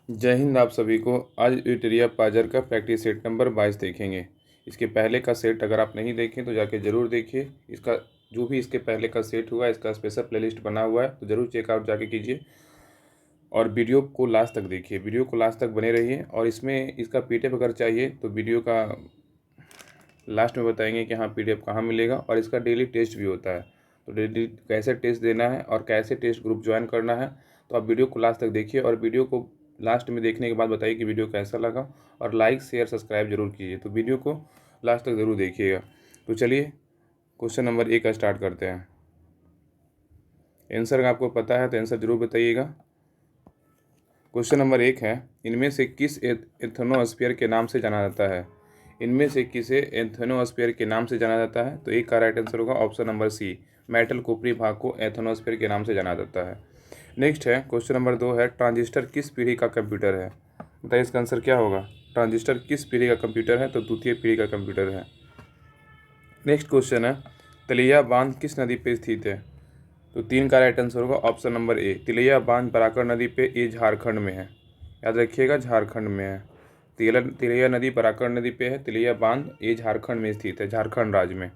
जय हिंद। आप सभी को आज यूटेरिया पाजर का प्रैक्टिस सेट नंबर 22 देखेंगे। इसके पहले का सेट अगर आप नहीं देखें तो जाके ज़रूर देखिए। इसका जो भी इसके पहले का सेट हुआ है इसका स्पेशल प्लेलिस्ट बना हुआ है, तो ज़रूर चेकआउट जाके कीजिए और वीडियो को लास्ट तक देखिए। वीडियो को लास्ट तक बने रहिए और इसमें इसका पीडीएफ अगर चाहिए तो वीडियो का लास्ट में बताएंगे कि हाँ पीडीएफ कहाँ मिलेगा। और इसका डेली टेस्ट भी होता है, तो डेली कैसे टेस्ट देना है और कैसे टेस्ट ग्रुप ज्वाइन करना है, तो आप वीडियो को लास्ट तक देखिए और वीडियो को लास्ट में देखने के बाद बताइए कि वीडियो कैसा लगा और लाइक शेयर सब्सक्राइब जरूर कीजिए। तो वीडियो को लास्ट तक ज़रूर देखिएगा। तो चलिए क्वेश्चन नंबर 1 का स्टार्ट करते हैं। आंसर आपको पता है तो आंसर जरूर बताइएगा। क्वेश्चन नंबर 1 है, इनमें से किस एथनोस्फीयर के नाम से जाना जाता है? इनमें से किसे एथनोस्फीयर के नाम से जाना जाता है? तो एक का राइट आंसर होगा ऑप्शन नंबर सी, मेटल कोपरी भाग को एथनोस्फीयर के नाम से जाना जाता है। नेक्स्ट है क्वेश्चन नंबर 2 है, ट्रांजिस्टर किस पीढ़ी का कंप्यूटर है? बताइए इसका आंसर क्या होगा। ट्रांजिस्टर किस पीढ़ी का कंप्यूटर है? तो द्वितीय पीढ़ी का कंप्यूटर है। नेक्स्ट क्वेश्चन है, तिलैया बांध किस नदी पे स्थित है? तो 3 का राइट आंसर होगा ऑप्शन नंबर ए, तिलैया बांध बराकर नदी पे, ये झारखंड में है। याद रखिएगा झारखंड में है। तिलैया नदी बराकर नदी पे है, तिलैया बांध ये झारखंड में स्थित है, झारखंड राज्य में।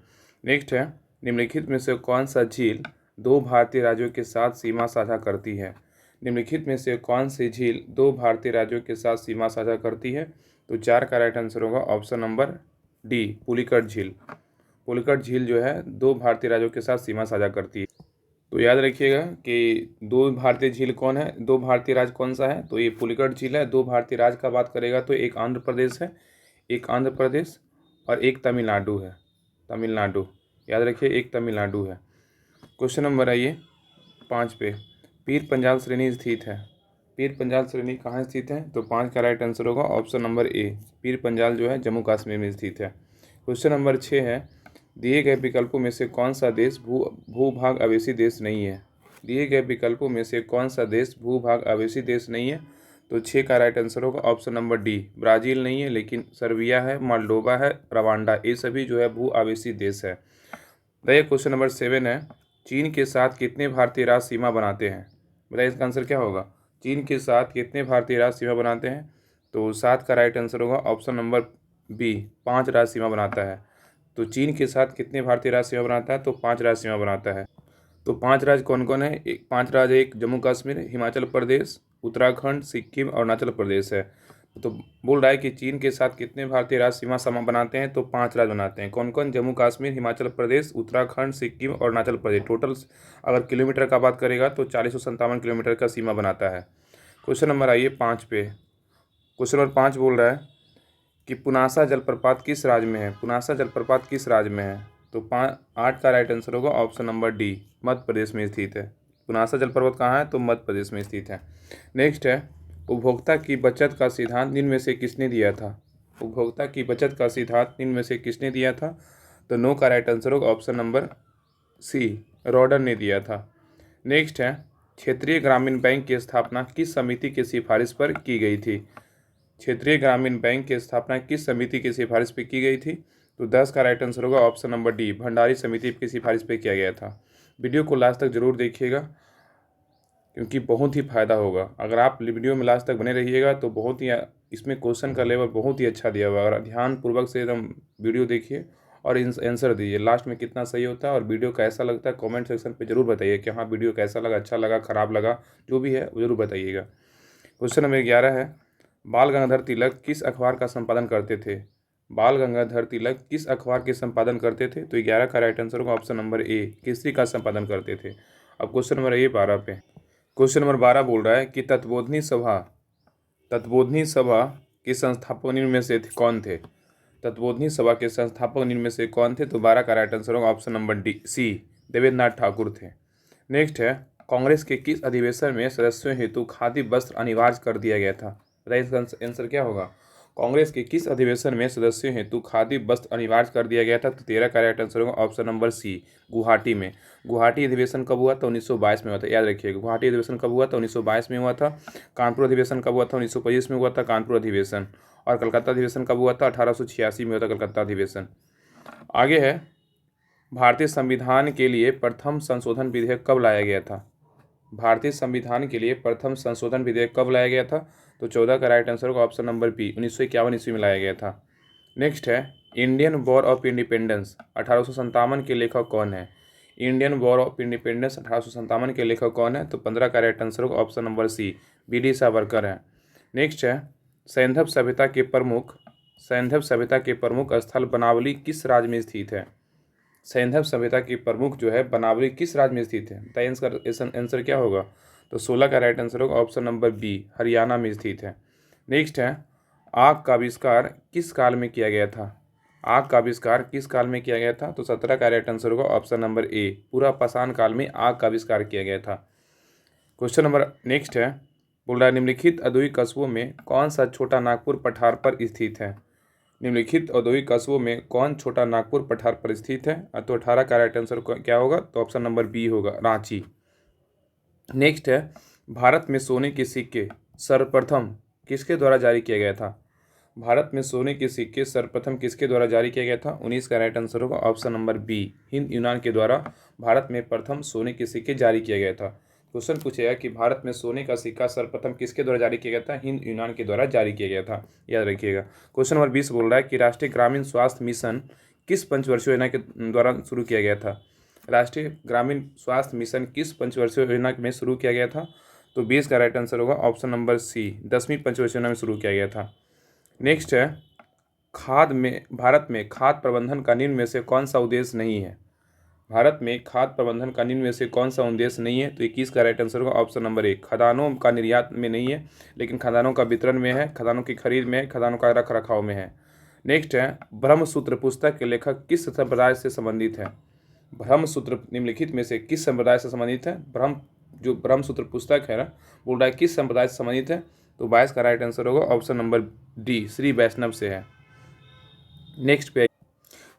नेक्स्ट है, निम्नलिखित में से कौन सा झील 2 भारतीय राज्यों के साथ सीमा साझा करती है? निम्नलिखित में से कौन सी झील 2 भारतीय राज्यों के साथ सीमा साझा करती है? तो 4 का राइट आंसर होगा ऑप्शन नंबर डी, पुलिकट झील। पुलिकट झील जो है 2 भारतीय राज्यों के साथ सीमा साझा करती है। तो याद रखिएगा कि 2 भारतीय झील कौन है, 2 भारतीय राज्य कौन सा है? तो ये पुलिकट झील है। 2 भारतीय राज्य का बात करेगा तो एक आंध्र प्रदेश है, एक आंध्र प्रदेश और एक तमिलनाडु है, तमिलनाडु। याद रखिए एक तमिलनाडु है। क्वेश्चन नंबर आइए 5 पे, पीर पंजाल श्रेणी स्थित है। पीर पंजाल श्रेणी कहाँ स्थित है? तो 5 का राइट आंसर होगा option number A, Pir Panjal जो है जम्मू कश्मीर में स्थित है। क्वेश्चन नंबर 6 है, दिए गए विकल्पों में से कौन सा देश भूभाग आवेशी देश नहीं है? दिए गए विकल्पों में से कौन सा देश भूभाग आवेशी देश नहीं है? तो 6 का राइट आंसर होगा ऑप्शन नंबर डी, ब्राज़ील नहीं है, लेकिन सर्बिया है, मोल्डोवा है, रवांडा, ये सभी जो है भू आवेशी देश है। बताइए क्वेश्चन नंबर 7 है, चीन के साथ कितने भारतीय राज्य सीमा बनाते हैं? बताइए इसका आंसर क्या होगा। चीन के साथ कितने भारतीय राज्य सीमा बनाते हैं? तो 7 का राइट आंसर होगा ऑप्शन नंबर बी, 5 राज्य सीमा बनाता है। तो चीन के साथ कितने भारतीय राज्य सीमा बनाता है? तो 5 राज्य सीमा बनाता है। तो 5 राज्य कौन कौन है? 5 राज्य, एक जम्मू कश्मीर, हिमाचल प्रदेश, उत्तराखंड, सिक्किम और अरुणाचल प्रदेश है। तो बोल रहा है कि चीन के साथ कितने भारतीय राज्य सीमा समा बनाते हैं? तो 5 राज्य बनाते हैं। कौन कौन? जम्मू कश्मीर, हिमाचल प्रदेश, उत्तराखंड, सिक्किम और अरुणाचल प्रदेश। टोटल अगर किलोमीटर का बात करेगा तो 4057 किलोमीटर का सीमा बनाता है। क्वेश्चन नंबर आइए 5 पे। क्वेश्चन नंबर 5 बोल रहा है कि पुनासा जलप्रपात किस राज्य में है? पुनासा जलप्रपात किस राज्य में है? तो 8 का राइट आंसर होगा option number D, Madhya Pradesh में स्थित है। पुनासा जलप्रपात कहाँ है? तो मध्य प्रदेश में स्थित है। नेक्स्ट है, उपभोक्ता की बचत का सिद्धांत निम्न में से किसने दिया था? उपभोक्ता की बचत का सिद्धांत निम्न में से किसने दिया था? तो 9 का राइट आंसर होगा ऑप्शन नंबर सी, रॉडन ने दिया था। नेक्स्ट है, क्षेत्रीय ग्रामीण बैंक की स्थापना किस समिति की सिफारिश पर की गई थी? क्षेत्रीय ग्रामीण बैंक की स्थापना किस समिति की सिफारिश पर की गई थी? तो 10 का राइट आंसर होगा ऑप्शन नंबर डी, भंडारी समिति की सिफारिश पर किया गया था। वीडियो को लास्ट तक जरूर देखिएगा क्योंकि बहुत ही फायदा होगा। अगर आप वीडियो में लास्ट तक बने रहिएगा तो बहुत ही इसमें क्वेश्चन का लेवल बहुत ही अच्छा दिया हुआ है। अगर ध्यानपूर्वक से एकदम वीडियो देखिए और आंसर दीजिए, लास्ट में कितना सही होता है और वीडियो कैसा लगता है कमेंट सेक्शन पे जरूर बताइए कि हाँ वीडियो कैसा लगा, अच्छा लगा, ख़राब लगा, जो भी है वो जरूर बताइएगा। क्वेश्चन नंबर 11 है, बाल गंगाधर तिलक किस अखबार का संपादन करते थे? बाल गंगाधर तिलक किस अखबार के संपादन करते थे? तो 11 का राइट आंसर होगा ऑप्शन नंबर ए, केसरी का संपादन करते थे। अब क्वेश्चन नंबर ए 12 पे। क्वेश्चन नंबर 12 बोल रहा है कि तत्बोधनी सभा के संस्थापक निम्न में से कौन थे? तत्बोधनी सभा के संस्थापक निम्न में से कौन थे? तो 12 का राइट आंसर होगा ऑप्शन नंबर डी, सी, देवेंद्र नाथ ठाकुर थे। नेक्स्ट है, कांग्रेस के किस अधिवेशन में सदस्यों हेतु खादी वस्त्र अनिवार्य कर दिया गया था? बताइए इसका आंसर क्या होगा। कांग्रेस के किस अधिवेशन में सदस्यों हेतु खादी वस्त्र अनिवार्य कर दिया गया था? तो 13 का राइट आंसर होगा ऑप्शन नंबर सी, गुवाहाटी में। गुवाहाटी अधिवेशन कब हुआ था? 1922 में हुआ था। याद रखिएगा गुवाहाटी अधिवेशन कब हुआ था? 1922 में हुआ था। कानपुर अधिवेशन कब हुआ था? 1925 में हुआ था कानपुर अधिवेशन। और कलकत्ता अधिवेशन कब हुआ था? 1886 में हुआ था कलकत्ता अधिवेशन। आगे है, भारतीय संविधान के लिए प्रथम संशोधन विधेयक कब लाया गया था? भारतीय संविधान के लिए प्रथम संशोधन विधेयक कब लाया गया था? तो 14 का राइट आंसर होगा ऑप्शन नंबर बी, 1951 ईस्वी में लाया गया था। नेक्स्ट है इंडियन वॉर ऑफ इंडिपेंडेंस 1857 के लेखक कौन है? इंडियन वॉर ऑफ इंडिपेंडेंस 1857 के लेखक कौन है? तो 15 का राइट आंसर होगा option number C, VD. Savarkar है। नेक्स्ट है सैंधव सभ्यता के प्रमुख स्थल बनावली किस राज्य में स्थित है? सैंधव सभ्यता की प्रमुख जो है बनावली किस राज्य में स्थित है? बताइए इसका आंसर क्या होगा? तो 16 का राइट आंसर होगा ऑप्शन नंबर बी, हरियाणा में स्थित है। नेक्स्ट है आग का आविष्कार किस काल में किया गया था? आग का आविष्कार किस काल में किया गया था? तो 17 का राइट आंसर होगा ऑप्शन नंबर ए, पूरा पाषाण काल में आग का आविष्कार किया गया था। क्वेश्चन नंबर नेक्स्ट है बोल रहा है निम्नलिखित औद्योगिक कस्बों में कौन सा छोटा नागपुर पठार पर स्थित है? निम्नलिखित औद्योगिक कस्बों में कौन छोटा नागपुर पठार पर स्थित है? तो 18 का राइट आंसर क्या होगा? तो ऑप्शन नंबर बी होगा, रांची। नेक्स्ट है भारत में सोने के सिक्के सर्वप्रथम किसके द्वारा जारी किया गया था? भारत में सोने के सिक्के सर्वप्रथम किसके द्वारा जारी किया गया था? 19 का राइट आंसर होगा ऑप्शन नंबर बी, हिंद यूनान के द्वारा भारत में प्रथम सोने के सिक्के जारी किया गया था। क्वेश्चन पूछेगा कि भारत में सोने का सिक्का सर्वप्रथम किसके द्वारा जारी किया गया था? हिंद यूनान के द्वारा जारी किया गया था, याद रखिएगा। क्वेश्चन नंबर 20 बोल रहा है कि राष्ट्रीय ग्रामीण स्वास्थ्य मिशन किस पंचवर्षीय योजना के द्वारा शुरू किया गया था? राष्ट्रीय ग्रामीण स्वास्थ्य मिशन किस पंचवर्षीय योजना में शुरू किया गया था? तो 20 का राइट आंसर होगा ऑप्शन नंबर सी, 10वीं पंचवर्षीय योजना में शुरू किया गया था। नेक्स्ट है भारत में खाद्य प्रबंधन का निम्न में से कौन सा उद्देश्य नहीं है? भारत में खाद्य प्रबंधन का निम्न में से कौन सा उद्देश्य नहीं है? तो 21 का राइट आंसर होगा ऑप्शन नंबर ए, खदानों का निर्यात में नहीं है, लेकिन खदानों का वितरण में है, खदानों की खरीद में है, खदानों का रख रखाव में है। नेक्स्ट है ब्रह्मसूत्र पुस्तक के लेखक किस संप्रदाय से संबंधित है? ब्रह्मसूत्र निम्नलिखित में से किस संप्रदाय से संबंधित है? ब्रह्मसूत्र पुस्तक है ना, बोल रहा है किस संप्रदाय से संबंधित है? तो 22 का राइट आंसर होगा ऑप्शन नंबर डी, श्री वैष्णव से है। नेक्स्ट पे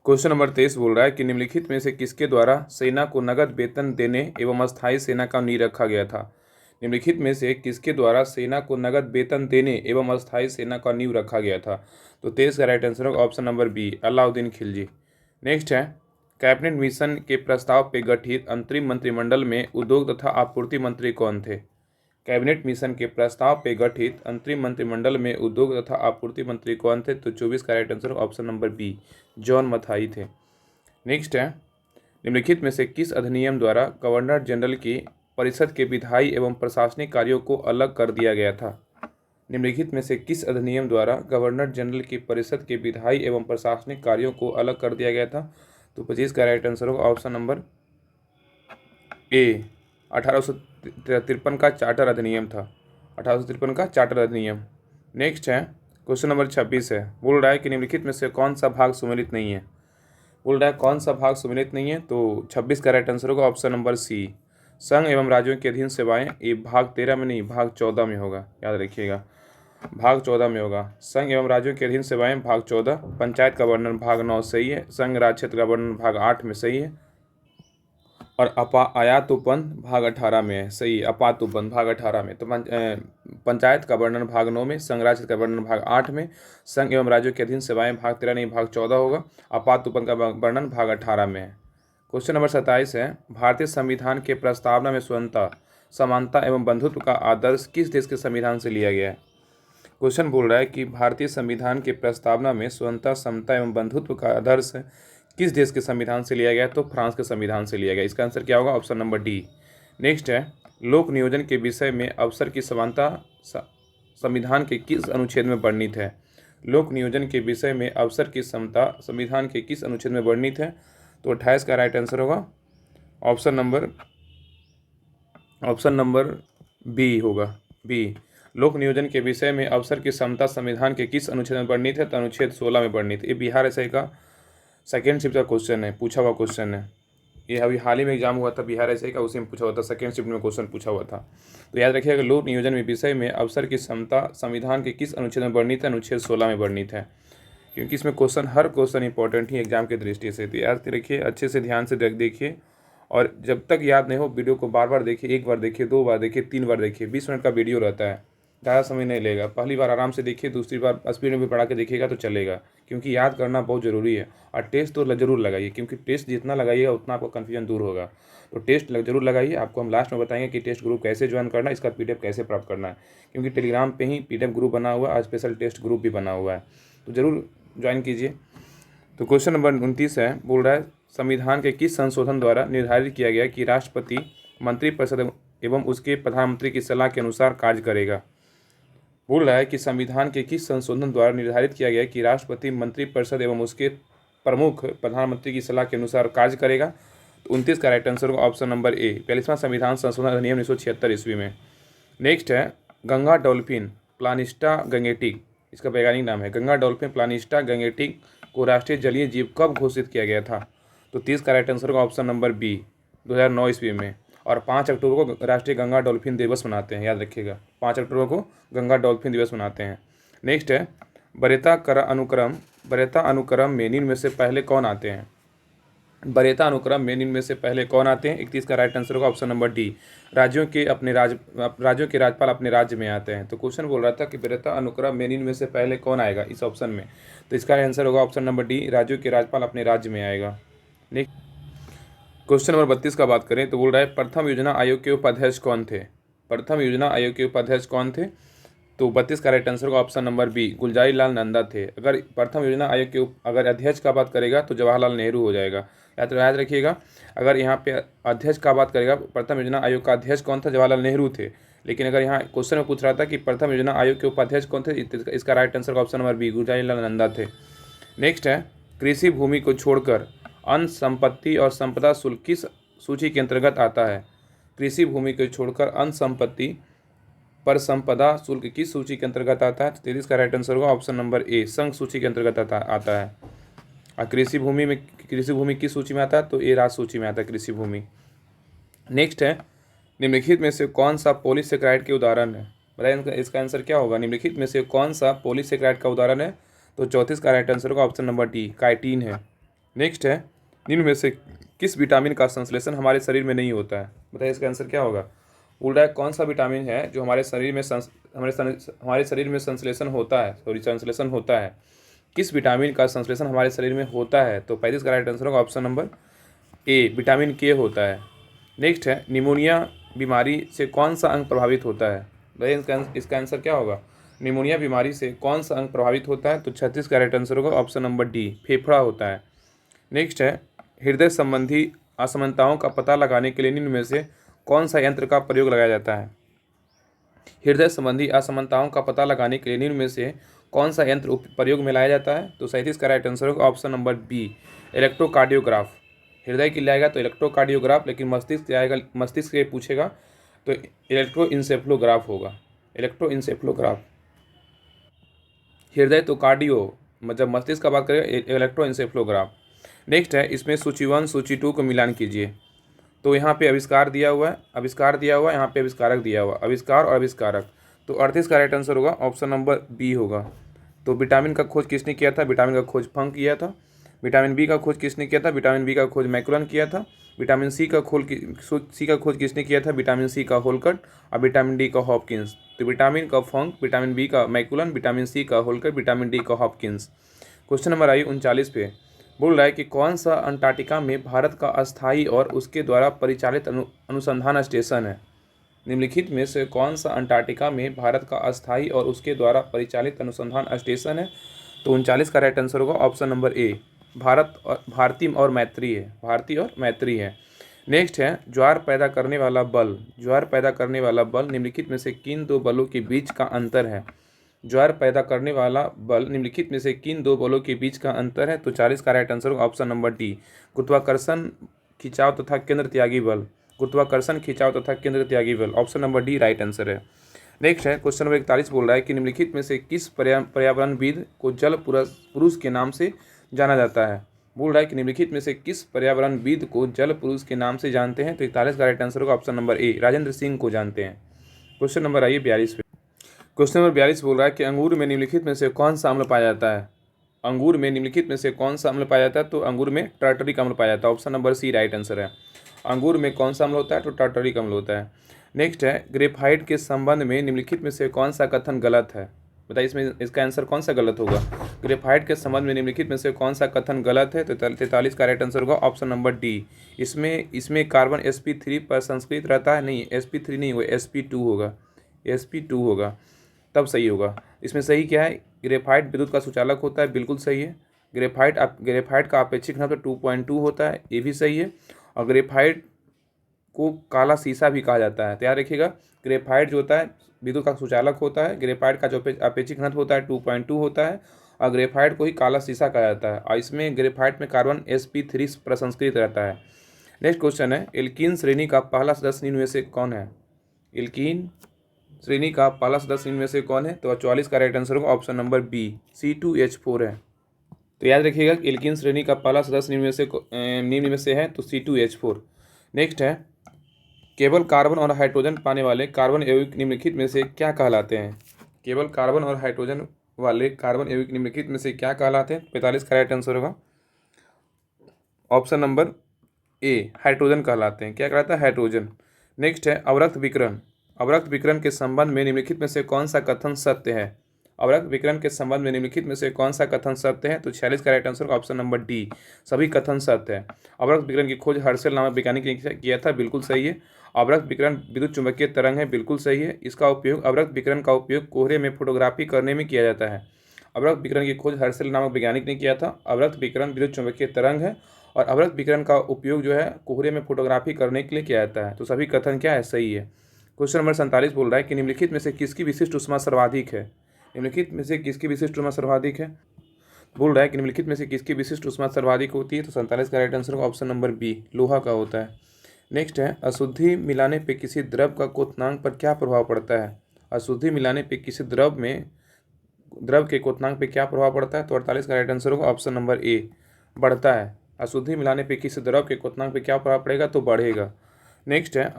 क्वेश्चन नंबर 23 बोल रहा है कि निम्नलिखित में से किसके द्वारा सेना को नगद वेतन देने एवं अस्थायी सेना का नींव रखा गया था? निम्नलिखित में से किसके द्वारा सेना को नगद वेतन देने एवं अस्थायी सेना का नींव रखा गया था? तो 23 का राइट आंसर होगा option number B, Alauddin Khilji. Next है कैबिनेट मिशन के प्रस्ताव पर गठित अंतरिम मंत्रिमंडल में उद्योग तथा आपूर्ति मंत्री कौन थे? कैबिनेट मिशन के प्रस्ताव पर गठित अंतरिम मंत्रिमंडल में उद्योग तथा आपूर्ति मंत्री कौन थे? तो 24 का right answer option number B, John Mathai थे। नेक्स्ट है निम्नलिखित में से किस अधिनियम द्वारा गवर्नर जनरल की परिषद के विधायी एवं प्रशासनिक कार्यों को अलग कर दिया गया था? निम्नलिखित में से किस अधिनियम द्वारा गवर्नर जनरल की परिषद के विधायी एवं प्रशासनिक कार्यों को अलग कर दिया गया था? तो 25 का राइट आंसर होगा ऑप्शन नंबर ए, 1853 का चार्टर अधिनियम था, 1853 का चार्टर अधिनियम। नेक्स्ट है क्वेश्चन नंबर 26 है, बोल रहा है कि निम्नलिखित में से कौन सा भाग सुमेलित नहीं है? बोल रहा है कौन सा भाग सुमेलित नहीं है? तो 26 का राइट आंसर होगा ऑप्शन नंबर सी, संघ एवं राज्यों के अधीन सेवाएं। ये भाग 13 में नहीं, भाग 14 में होगा, याद रखिएगा, भाग 14 में होगा। संघ एवं राज्यों के अधीन सेवाएं भाग 14, पंचायत का वर्णन भाग 9 सही है, संघ राज्य क्षेत्र का वर्णन भाग 8 में सही है, और आयातोपन भाग 18 में है, सही, अपातोपन भाग 18 में। तो पंचायत का वर्णन भाग 9 में, संघ राज्य का वर्णन भाग 8 में, संघ एवं राज्यों के अधीन सेवाएं भाग 13 नहीं, भाग 14 होगा, अपातोपन का वर्णन भाग 18 में है। क्वेश्चन नंबर 27 है, भारतीय संविधान के प्रस्तावना में स्वतंत्रता, समानता एवं बंधुत्व का आदर्श किस देश के संविधान से लिया गया है? क्वेश्चन बोल रहा है कि भारतीय संविधान के प्रस्तावना में स्वतंत्रता, समता एवं बंधुत्व का आदर्श किस देश के संविधान से लिया गया? तो फ्रांस के संविधान से लिया गया। इसका आंसर क्या होगा? Option number D. नेक्स्ट है लोक नियोजन के विषय में अवसर की समानता संविधान के किस अनुच्छेद में वर्णित है? लोक नियोजन के विषय में अवसर की समता संविधान के किस अनुच्छेद में वर्णित है? तो 28 का राइट आंसर होगा ऑप्शन नंबर बी होगा, बी। लोक नियोजन के विषय में अवसर की समता संविधान के किस अनुच्छेद में वर्णित है? तो अनुच्छेद 16 में वर्णित। ये बिहार एसआई का सेकेंड शिफ्ट का क्वेश्चन है, पूछा हुआ क्वेश्चन है। ये अभी हाल ही में एग्जाम हुआ था बिहार एसआई का, उसी में पूछा हुआ था, सेकेंड शिफ्ट में क्वेश्चन पूछा हुआ था। तो याद रखिएगा लोक नियोजन में विषय में अवसर की समता संविधान के किस अनुच्छेद में वर्णित है? अनुच्छेद 16 में वर्णित है, क्योंकि इसमें क्वेश्चन हर क्वेश्चन इंपॉर्टेंट ही एग्जाम की दृष्टि से। तो याद रखिए, अच्छे से ध्यान से देखिए, और जब तक याद नहीं हो वीडियो को बार बार देखिए, एक बार देखिए, 2 बार देखिए, 3 बार देखिए। 20 मिनट का वीडियो रहता है, ज़्यादा समय नहीं लेगा। पहली बार आराम से देखिए, दूसरी बार स्पीड में भी पढ़ा के देखिएगा तो चलेगा, क्योंकि याद करना बहुत ज़रूरी है। और टेस्ट तो ज़रूर लगाइए, क्योंकि टेस्ट जितना लगाइएगा उतना आपका कन्फ्यूजन दूर होगा। तो टेस्ट ज़रूर लगाइए। आपको हम लास्ट में बताएंगे कि टेस्ट ग्रुप कैसे ज्वाइन करना है, इसका PDF कैसे प्राप्त करना है, क्योंकि टेलीग्राम पे ही PDF ग्रुप बना हुआ है और स्पेशल टेस्ट ग्रुप भी बना हुआ है, तो ज़रूर ज्वाइन कीजिए। तो क्वेश्चन नंबर 29 है, बोल रहा है संविधान के किस संशोधन द्वारा निर्धारित किया गया कि राष्ट्रपति मंत्रिपरिषद एवं उसके प्रधानमंत्री की सलाह के अनुसार कार्य करेगा। बोल रहा है कि संविधान के किस संशोधन द्वारा निर्धारित किया गया कि राष्ट्रपति मंत्रिपरिषद एवं उसके प्रमुख प्रधानमंत्री की सलाह के अनुसार कार्य करेगा। तो 29 का राइट आंसर होगा ऑप्शन नंबर ए, 42वां संविधान संशोधन अधिनियम 1976 ईस्वी में। नेक्स्ट है गंगा डॉल्फिन प्लानिस्टा गंगेटिक, इसका वैज्ञानिक नाम है। गंगा डॉल्फिन प्लानिस्टा गंगेटिक को राष्ट्रीय जलीय जीव कब घोषित किया गया था। तो 30 का राइट आंसर होगा ऑप्शन नंबर बी, 2009 ईस्वी में। और 5 अक्टूबर को राष्ट्रीय गंगा डॉल्फिन दिवस मनाते हैं, याद रखिएगा, 5 अक्टूबर को गंगा डॉल्फिन दिवस मनाते हैं। नेक्स्ट है बरेता अनुक्रम में निम्न में से पहले कौन आते हैं। बरेता अनुक्रम में निम्न में से पहले कौन आते हैं। 31 का राइट आंसर होगा ऑप्शन नंबर डी, राज्यों के राज्यपाल अपने राज्य में आते हैं। तो क्वेश्चन बोल रहा था कि बरेता अनुक्रम में निम्न में से पहले कौन आएगा इस ऑप्शन में, तो इसका आंसर होगा ऑप्शन नंबर डी, राज्यों के राज्यपाल अपने राज्य में आएगा। नेक्स्ट क्वेश्चन नंबर 32 का बात करें तो बोल रहा है प्रथम योजना आयोग के उपाध्यक्ष कौन थे। प्रथम योजना आयोग के उपाध्यक्ष कौन थे। तो 32 का राइट आंसर होगा option number B, Gulzari Lal Nanda थे। अगर प्रथम योजना आयोग के अगर अध्यक्ष का बात करेगा तो जवाहरलाल नेहरू हो जाएगा, याद रखिएगा। अगर यहाँ पे अध्यक्ष का बात करेगा, प्रथम योजना आयोग का अध्यक्ष कौन था, जवाहरलाल नेहरू थे। लेकिन अगर यहाँ क्वेश्चन में पूछ रहा था कि प्रथम योजना आयोग के उपाध्यक्ष कौन थे, इसका right answer option number B, Gulzari Lal Nanda थे। नेक्स्ट है कृषि भूमि को छोड़कर अन्य संपत्ति और संपदा शुल्क किस सूची के अंतर्गत आता है। कृषि भूमि को छोड़कर अन्य संपत्ति पर संपदा शुल्क किस सूची के अंतर्गत आता है। 33 का राइट आंसर होगा ऑप्शन नंबर ए, संघ सूची के अंतर्गत आता है। और कृषि भूमि किस सूची में आता है, तो ए राज सूची में आता है कृषि भूमि। नेक्स्ट है निम्नलिखित में से कौन सा पॉलीसेकेराइड के उदाहरण है। बताइए इसका आंसर क्या होगा। निम्नलिखित में से कौन सा पॉलीसेकेराइड का उदाहरण है। तो 34 का राइट आंसर होगा ऑप्शन नंबर डी, काइटिन है। नेक्स्ट है निम्न में से किस विटामिन का संश्लेषण हमारे शरीर में नहीं होता है। बताइए इसका आंसर क्या होगा। बोल रहा है कौन सा विटामिन है जो हमारे शरीर में संश्लेषण होता है, किस विटामिन का संश्लेषण हमारे शरीर में होता है। तो 35 का राइट आंसर होगा ऑप्शन नंबर ए, विटामिन के होता है। नेक्स्ट है निमोनिया बीमारी से कौन सा अंग प्रभावित होता है। बताइए इसका आंसर क्या होगा। निमोनिया बीमारी से कौन सा अंग प्रभावित होता है। तो 36 का राइट आंसर होगा ऑप्शन नंबर डी, फेफड़ा होता है। नेक्स्ट है हृदय संबंधी असमानताओं का पता लगाने के लिए निम्न में से कौन सा यंत्र का प्रयोग लगाया जाता है। हृदय संबंधी असमानताओं का पता लगाने के लिए निम्न में से कौन सा यंत्र प्रयोग में लाया जाता है। तो 37 का राइट आंसर होगा ऑप्शन नंबर बी, इलेक्ट्रोकार्डियोग्राफ। हृदय के लिए आएगा तो इलेक्ट्रोकार्डियोग्राफ, लेकिन मस्तिष्क से आएगा, मस्तिष्क से पूछेगा तो इलेक्ट्रोइंसेफ्लोग्राफ होगा, इलेक्ट्रोइंसेफ्लोग्राफ। हृदय तो कार्डियो, मतलब मस्तिष्क का बात करेगा इलेक्ट्रोइंसेफ्लोग्राफ। नेक्स्ट है इसमें सूची 1 सूची 2 को मिलान कीजिए। तो यहाँ पे आविष्कार दिया हुआ है, यहाँ पे आविष्कारक दिया हुआ, आविष्कार और आविष्कारक। तो 38 का राइट आंसर होगा ऑप्शन नंबर बी होगा। तो विटामिन का खोज किसने किया था। विटामिन का खोज फंक किया था। विटामिन बी का खोज किसने किया था। विटामिन बी का खोज मैकुलन किया था। विटामिन सी का खोज किसने किया था। विटामिन सी का होलकट और विटामिन डी का हॉपकिंस। तो विटामिन का फंक, विटामिन बी का मैकुलन, विटामिन सी का होलकट, विटामिन डी का हॉपकिंस। क्वेश्चन नंबर आई 39 पे बोल रहा है कि कौन सा अंटार्कटिका में भारत का अस्थायी और उसके द्वारा परिचालित अनुसंधान स्टेशन है। निम्नलिखित में से कौन सा अंटार्कटिका में भारत का अस्थायी और उसके द्वारा परिचालित अनुसंधान स्टेशन है। तो 39 का राइट आंसर होगा ऑप्शन नंबर ए, भारती और मैत्री है। नेक्स्ट है ज्वार पैदा करने वाला बल निम्नलिखित में से किन दो बलों के बीच का अंतर है। ज्वार पैदा करने वाला बल निम्नलिखित में से किन दो बलों के बीच का अंतर है। तो 40 का राइट आंसर होगा ऑप्शन नंबर डी, गुरुत्वाकर्षण खिंचाव तथा केंद्र त्यागी बल। Option number D right answer है। नेक्स्ट है क्वेश्चन नंबर 41 बोल रहा है कि निम्नलिखित में से किस पर्यावरणविद को जल पुरुष के नाम से जाना जाता है। बोल रहा है कि निम्नलिखित में से किस पर्यावरणविद को जल पुरुष के नाम से जानते हैं। तो 41 का राइट आंसर होगा option number A, Rajendra Singh को जानते हैं। क्वेश्चन नंबर आइए 42 पे। क्वेश्चन नंबर 42 बोल रहा है कि अंगूर में निम्नलिखित में से कौन सा अम्ल पाया जाता है। अंगूर में निम्नलिखित में से कौन सा अम्ल पाया जाता है। तो अंगूर में टार्टरिक अम्ल पाया जाता है। Option number C right answer है। अंगूर में कौन सा अम्ल होता है। तो टार्टरिक अम्ल होता है। नेक्स्ट है, ग्रेफाइट के संबंध में निम्नलिखित में से कौन सा कथन गलत है? बताइए इसमें इसका आंसर कौन सा गलत होगा? ग्रेफाइट के संबंध में निम्नलिखित में से कौन सा कथन गलत है? तो 43 का राइट आंसर होगा ऑप्शन नंबर डी। इसमें कार्बन sp3 पर संस्कृत रहता है, नहीं sp3 नहीं होगा, sp2 होगा, sp2 होगा, तब सही होगा। इसमें सही क्या है? ग्रेफाइट विद्युत का सुचालक होता है, बिल्कुल सही है। ग्रेफाइट का अपेक्षिक घनत्व 2.2 होता है, ये भी सही है। और ग्रेफाइट को काला शीशा भी कहा जाता है। तो याद रखिएगा, ग्रेफाइट जो होता है विद्युत का सुचालक होता है। ग्रेफाइट का जो अपेक्षिक घनत्व होता है 2.2 होता है, और ग्रेफाइट को ही काला शीशा कहा जाता है। और इसमें ग्रेफाइट में कार्बन sp3 प्रसंस्कृत रहता है। नेक्स्ट क्वेश्चन है, एल्कीन श्रेणी का पहला सदस्य निम्न में से कौन है? एल्कीन श्रेणी का पहला सदस्य निम्न में से कौन है? तो 44 का राइट आंसर होगा ऑप्शन नंबर बी, C2H4 है। तो याद रखिएगा, एल्कीन श्रेणी का पहला सदस्य निम्न में से है तो C2H4। नेक्स्ट है, केवल कार्बन और हाइड्रोजन पाने वाले कार्बन यौगिक निम्नलिखित में से क्या कहलाते हैं? केवल कार्बन और हाइड्रोजन वाले कार्बन यौगिक निम्नलिखित में से क्या कहलाते हैं? 45 का राइट आंसर होगा ऑप्शन नंबर ए, हाइड्रोजन कहलाते हैं। क्या कहलाता है? हाइड्रोजन। नेक्स्ट है, अवरक्त विकिरण। अवरक्त विकिरण के संबंध में निम्नलिखित में से कौन सा कथन सत्य है? अवरक्त विकिरण के संबंध में निम्नलिखित में से कौन सा कथन सत्य है? तो 46 का right answer option number D, सभी कथन सत्य है। अवरक्त विकिरण की खोज हर्शल नामक वैज्ञानिक ने किया था, बिल्कुल सही है। अवरक्त विकिरण विद्युत चुंबकीय तरंग है, बिल्कुल सही है। इसका उपयोग अवरक्त विकिरण का उपयोग कोहरे में फोटोग्राफी करने में किया जाता है। अवरक्त विकिरण की खोज हर्शल नामक वैज्ञानिक ने किया था। अवरक्त विकिरण विद्युत चुंबकीय तरंग है, और अवरक्त विकिरण का उपयोग जो है कोहरे में फोटोग्राफी करने के लिए किया जाता है। तो सभी कथन क्या है? सही है। क्वेश्चन नंबर 47 बोल रहा है कि निम्नलिखित में से किसकी विशिष्ट ऊष्मा सर्वाधिक है? निम्नलिखित में से किसकी विशिष्ट ऊष्मा सर्वाधिक है? बोल रहा है कि निम्नलिखित में से किसकी विशिष्ट ऊष्मा सर्वाधिक होती है? तो 47 का राइट आंसर होगा ऑप्शन नंबर बी, लोहा का होता है। नेक्स्ट है, अशुद्धि मिलाने पे किसी द्रव का क्वथनांक पर क्या प्रभाव पड़ता है? अशुद्धि मिलाने पे किसी द्रव के क्वथनांक पे क्या प्रभाव पड़ता है? तो 48 का राइट आंसर होगा ऑप्शन नंबर ए, बढ़ता है। अशुद्धि मिलाने पे किसी द्रव के क्वथनांक पे क्या प्रभाव पड़ेगा? तो बढ़ेगा। नेक्स्ट है,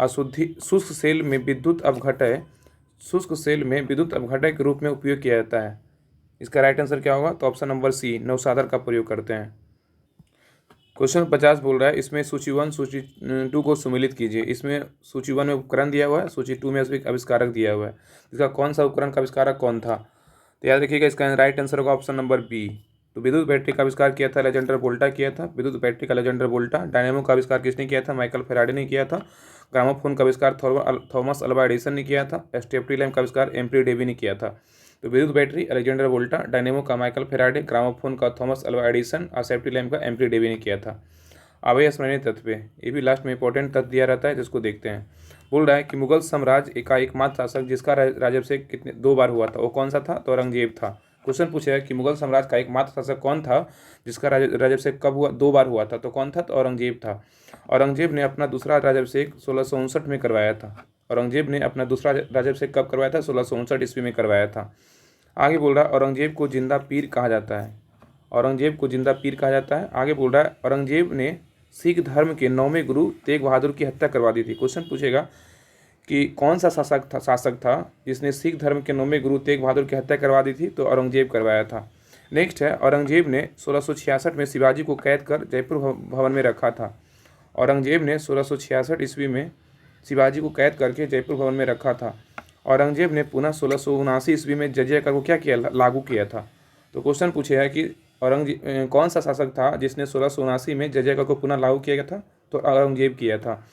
शुष्क सेल में विद्युत अपघटय के रूप में उपयोग किया जाता है। इसका राइट आंसर क्या होगा? तो ऑप्शन नंबर सी, नौसादर का प्रयोग करते हैं। क्वेश्चन 50 बोल रहा है, इसमें सूची 1 सूची 2 को सम्मिलित कीजिए। इसमें सूची 1 में उपकरण दिया हुआ है, सूची 2 में आविष्कारक दिया हुआ है। इसका कौन सा उपकरण का आविष्कारक कौन था? तो याद रखिएगा, इसका राइट आंसर होगा ऑप्शन नंबर बी। तो विद्युत बैटरी का आविष्कार किया था अलेक्जेंडर वोल्टा किया था, विद्युत बैटरी का अलेक्जेंडर वोल्टा। डायनेमो का आविष्कार किसने किया था? माइकल फैराडे ने किया था। ग्रामोफोन का आविष्कार थॉमस अल्वा एडिसन ने किया था। स्टेपनी लैंप का आविष्कार एम्प्री डेवी ने किया था। तो विद्युत बैटरी अलेक्जेंडर वोल्टा, डायनेमो का माइकल फैराडे, ग्रामोफोन का थॉमस अल्वा एडिसन और स्टेपनी लैंप का एम्प्री डेवी ने किया था। आवे स्मरणीय तत्व पे, ये भी लास्ट में इंपॉर्टेंट तथ्य दिया रहता है, जिसको देखते हैं। बोल रहा है कि मुगल साम्राज्य का एकमात्र शासक जिसका राज्याभिषेक 2 बार हुआ था, वो कौन सा था? तो औरंगजेब था। क्वेश्चन पूछेगा कि मुगल साम्राज्य का एकमात्र शासक कौन था जिसका राज्याभिषेक कब हुआ? 2 बार हुआ था। तो कौन था? तो औरंगजेब था। औरंगजेब ने अपना दूसरा राज्याभिषेक 1659 में करवाया था। औरंगजेब ने अपना दूसरा राज्याभिषेक कब करवाया था? 1659 ईस्वी में करवाया था। आगे बोल रहा है, औरंगजेब को जिंदा पीर कहा जाता है। औरंगजेब को जिंदा पीर कहा जाता है। आगे बोल रहा है, औरंगजेब ने सिख धर्म के 9वें गुरु तेग बहादुर की हत्या करवा दी थी। क्वेश्चन पूछेगा कि कौन सा शासक था जिसने सिख धर्म के 9वें गुरु तेग बहादुर की हत्या करवा दी थी? तो औरंगजेब करवाया था। नेक्स्ट है, औरंगजेब ने 1666 में शिवाजी को कैद कर जयपुर भवन में रखा था। औरंगजेब ने 1666 ईस्वी में शिवाजी को कैद करके जयपुर भवन में रखा था। औरंगजेब ने पुनः 1679 ईस्वी में जजिया कर को क्या किया? लागू किया था। तो क्वेश्चन पूछेगा कि कौन सा शासक था जिसने 1679 में जजिया कर को पुनः लागू किया गया था? तो औरंगजेब किया था।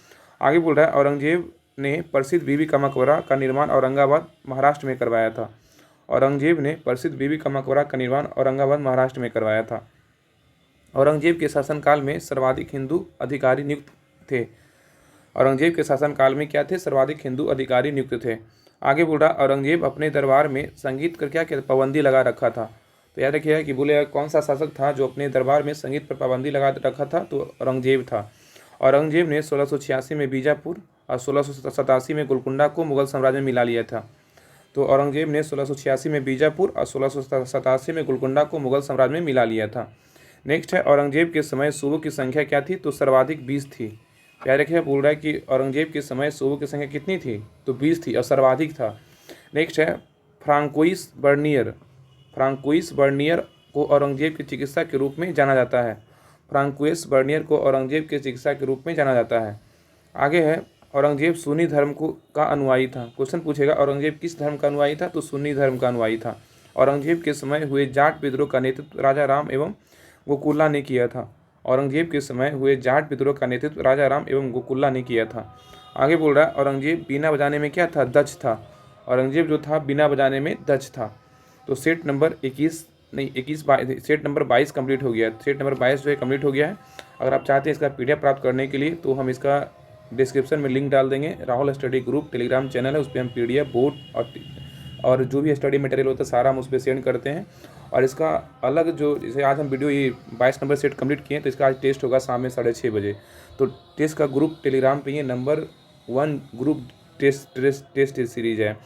आगे बोल रहा है, औरंगजेब ने प्रसिद्ध बीबी का मकबरा का निर्माण औरंगाबाद महाराष्ट्र में करवाया था। औरंगजेब ने प्रसिद्ध बीबी का मकबरा का निर्माण औरंगाबाद महाराष्ट्र में करवाया था। औरंगजेब के शासनकाल में सर्वाधिक हिंदू अधिकारी नियुक्त थे। औरंगजेब के शासनकाल में क्या थे? सर्वाधिक हिंदू अधिकारी नियुक्त थे। आगे बोल रहा, औरंगजेब अपने दरबार में संगीत कर क्या पाबंदी लगा रखा था। तो याद रखिएगा कि बोले कौन सा शासक था जो अपने दरबार में संगीत पर पाबंदी लगा रखा था? तो औरंगजेब था। औरंगजेब ने 1686 में बीजापुर और 1687 में गोलकुंडा को मुगल साम्राज्य में मिला लिया था। तो औरंगजेब ने 1686 में बीजापुर और 1687 में गोलकुंडा को मुगल साम्राज्य में मिला लिया था। नेक्स्ट है, औरंगजेब के समय सूबों की संख्या क्या थी? तो सर्वाधिक 20 थी। प्यारे रखिए, बोल रहा है कि औरंगजेब के समय सूबों की संख्या कितनी थी? तो 20 थी और सर्वाधिक था। नेक्स्ट है, फ्रांकोइस बर्नियर को औरंगजेब की चिकित्सा के रूप में जाना जाता है। फ्रांकोइस बर्नियर को औरंगजेब के चिकित्सा के रूप में जाना जाता है। आगे है, औरंगजेब सुन्नी धर्म का अनुयायी था। क्वेश्चन पूछेगा औरंगजेब किस धर्म का अनुयायी था, तो सुन्नी धर्म का अनुयायी था। औरंगजेब के समय हुए जाट विद्रोह का नेतृत्व राजा राम एवं गोकुल्ला ने किया था। औरंगजेब के समय हुए जाट विद्रोह का नेतृत्व राजा राम एवं गोकुल्ला ने किया था। आगे बोल रहा है औरंगजेब बीना बजाने में क्या था, दक्ष था। औरंगजेब जो था बीना बजाने में दक्ष था। तो सेट नंबर 21 नहीं 21 सेट नंबर 22 कंप्लीट हो गया। सेट नंबर 22 जो है कंप्लीट हो गया है। अगर आप चाहते हैं इसका PDF प्राप्त करने के लिए तो हम इसका डिस्क्रिप्शन में लिंक डाल देंगे। Rahul study group Telegram channel है, उस पर हम PDF बोर्ड और जो भी स्टडी मटेरियल होता है सारा हम उस पर सेंड करते हैं। और इसका अलग जो जैसे आज हम वीडियो ये 22 नंबर सेट कंप्लीट किए हैं, तो इसका आज टेस्ट होगा शाम में 6:30 बजे। तो टेस्ट का ग्रुप टेलीग्राम पे ये नंबर 1 ग्रुप टेस्ट सीरीज है।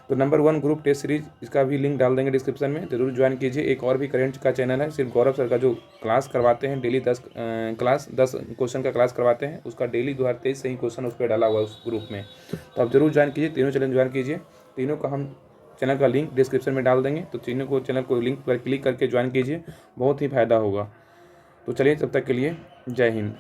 तो नंबर 1 ग्रुप टेस्ट सीरीज, इसका भी लिंक डाल देंगे डिस्क्रिप्शन में, जरूर ज्वाइन कीजिए। एक और भी करेंट का चैनल है, सिर्फ गौरव सर का जो क्लास करवाते हैं डेली 10 क्वेश्चन का क्लास करवाते हैं, उसका डेली 2023 से ही क्वेश्चन उस पर डाला हुआ है उस ग्रुप में। तो आप जरूर ज्वाइन कीजिए, तीनों चैनल ज्वाइन कीजिए। तीनों का हम चैनल का लिंक डिस्क्रिप्शन में डाल देंगे, तो चैनल को लिंक पर क्लिक करके ज्वाइन कीजिए, बहुत ही फायदा होगा। तो चलिए तब तक के लिए जय हिंद।